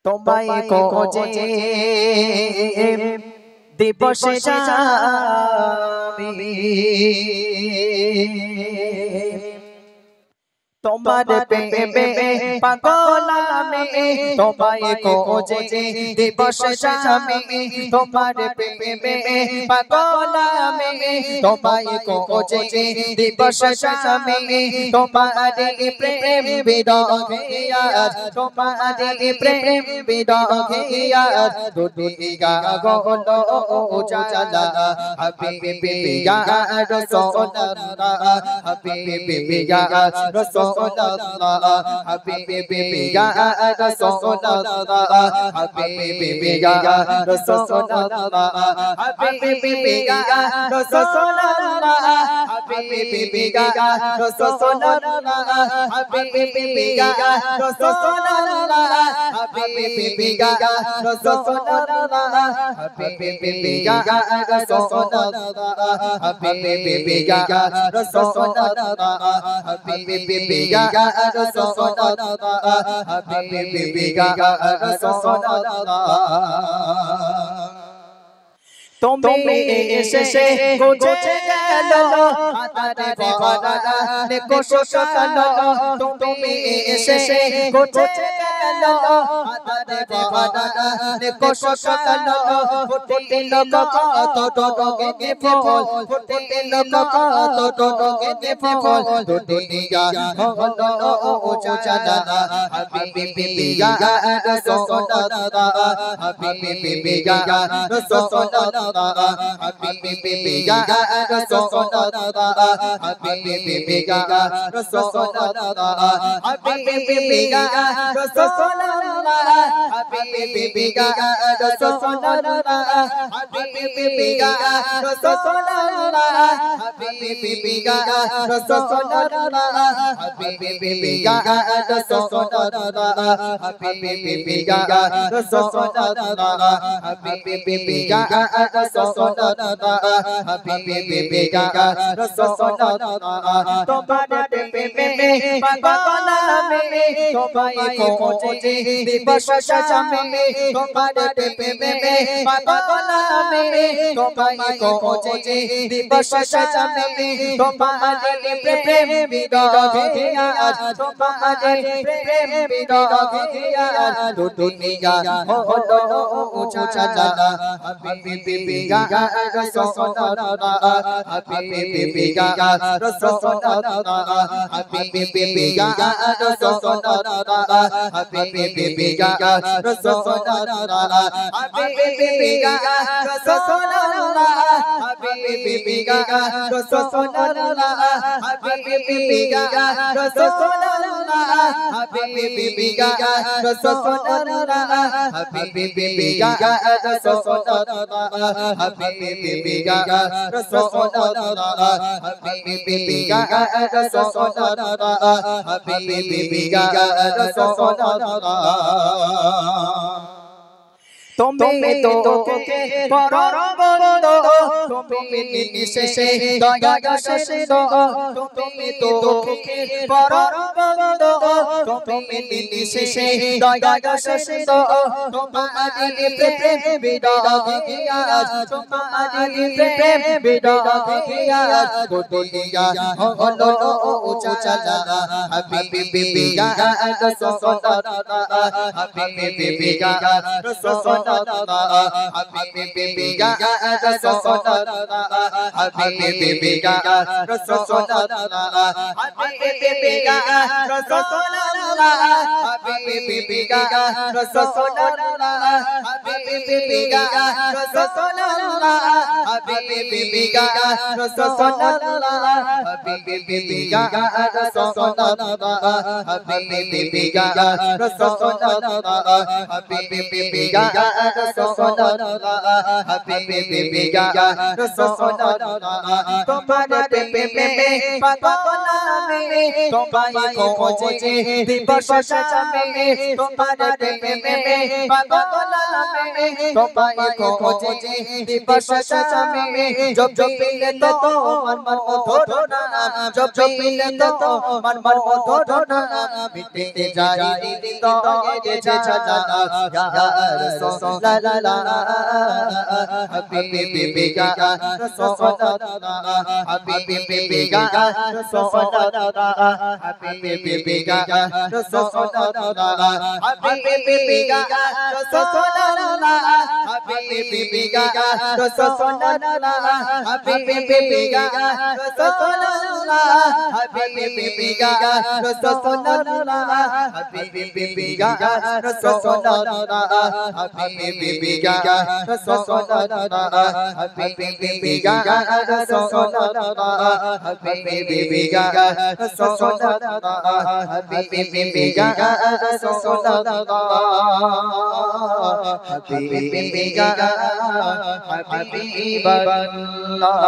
তোমায় খোঁজে দিবস যাবি তোমার প্রেমে পাগল আমি তোমায় খোঁজে দিবস যাবি তোমার প্রেমে পাগল আমি তোমায় খোঁজে দিবস যাবি তোমার প্রেম বিরহে আজ তোমার প্রেম বিরহে আজ দুনিয়া গলো উজালা হাবিবি ইয়া রাসূলুল্লাহ হাবিবি ইয়া রাসূলুল্লাহ হাবিবি ইয়া রাসূলুল্লাহ হাবিবি ইয়া রাসূলুল্লাহ হাবিবি ইয়া রাসূলুল্লাহ হাবিবি ইয়া রাসূলুল্লাহ হাবিবি ইয়া রাসূলুল্লাহ হাবিবি ইয়া রাসূলুল্লাহ হাবিবি ইয়া রাসূলুল্লাহ হাবিবি ইয়া রাসূলুল্লাহ হাবিবি ইয়া রাসূলুল্লাহ হাবিবি ইয়া রাসূলুল্লাহ তুমি এসে খুঁজে গেল আতারে বাবারা নে কোশকাল তুমি এসে খুঁজে গেল আতারে বাবারা নে কোশকাল ফুটিল কত ডগে ফুল ফুটিল কত ডগে ফুল দুনিয়া হলো উজালা হাবিবি ইয়া রাসূলুল্লাহ হাবিবি ইয়া রাসূলুল্লাহ হাবিবি ইয়া রাসূলুল্লাহ হাবিবি ইয়া রাসূলুল্লাহ হাবিবি ইয়া রাসূলুল্লাহ হাবিবি ইয়া রাসূলুল্লাহ হাবিবি ইয়া রাসূলুল্লাহ হাবিবি ইয়া রাসূলুল্লাহ হাবিবি ইয়া রাসূলুল্লাহ হাবিবি ইয়া রাসূলুল্লাহ হাবিবি ইয়া রাসূলুল্লাহ হাবিবি ইয়া রাসূলুল্লাহ তোমার প্রেমে পাগল আমি তোমায় খোঁজে দিবস যাবি তোমার প্রেমে পাগল আমি তোমায় খোঁজে দিবস যাবি তোমার প্রেম বিরহে আজ তোমার প্রেম বিরহে আজ দুনিয়া হলো উজালা হাবিবি ইয়া রাসূলুল্লাহ হাবিবি ইয়া রাসূলুল্লাহ হাবিবি ইয়া রাসূলুল্লাহ হাবিবি ইয়া রাসূলুল্লাহ হাবিবি ইয়া রাসূলুল্লাহ হাবিবি ইয়া রাসূলুল্লাহ হাবিবি ইয়া রাসূলুল্লাহ হাবিবি ইয়া রাসূলুল্লাহ হাবিবি ইয়া রাসূলুল্লাহ হাবিবি ইয়া রাসূলুল্লাহ হাবিবি ইয়া রাসূলুল্লাহ হাবিবি ইয়া রাসূলুল্লাহ তুমি তো কে পরর বন্ধ তুমি নিশেষে দয়া শেষে তুমি তো কে পরর বন্ধ তুমি নিশেষে দয়া শেষে তোমার প্রেম বিরহে আজ তোমার প্রেম বিরহে আজ দুনিয়া হলো উজালা হাবিবি ইয়া রাসূলুল্লাহ হাবিবি ইয়া রাসূলুল্লাহ হাবিবি ইয়া রাসূলুল্লাহ হাবিবি ইয়া রাসূলুল্লাহ হাবিবি ইয়া রাসূলুল্লাহ হাবিবি ইয়া রাসূলুল্লাহ হাবিবি ইয়া রাসূলুল্লাহ হাবিবি ইয়া রাসূলুল্লাহ হাবিবি ইয়া রাসূলুল্লাহ হাবিবি ইয়া রাসূলুল্লাহ হাবিবি ইয়া রাসূলুল্লাহ হাবিবি ইয়া রাসূলুল্লাহ তোমার প্রেমে পাগল আমি তোমায় খোঁজে दिवस में तुम्हारे प्रेम में पागल में तुम्हारे खोजे दिवस में जब जब मिले तो मन मन थोड़ा ना जब जब मिले तो मन मन थोड़ा ना मिटते जाए दिन तो ये जाना या रसूल ला हबीबी का रसूल हबीबी का रसूल हबीबी का रसूल हबीबी का रसूल हबीबी का रसूल हबीबी का रसूल हबीबी का रसूल हबीबी का रसूल हबीबी का रसूल हबीबी का रसूल हबीबी का रसूल हबीबी का रसूल हबीबी का हबीब अल्लाह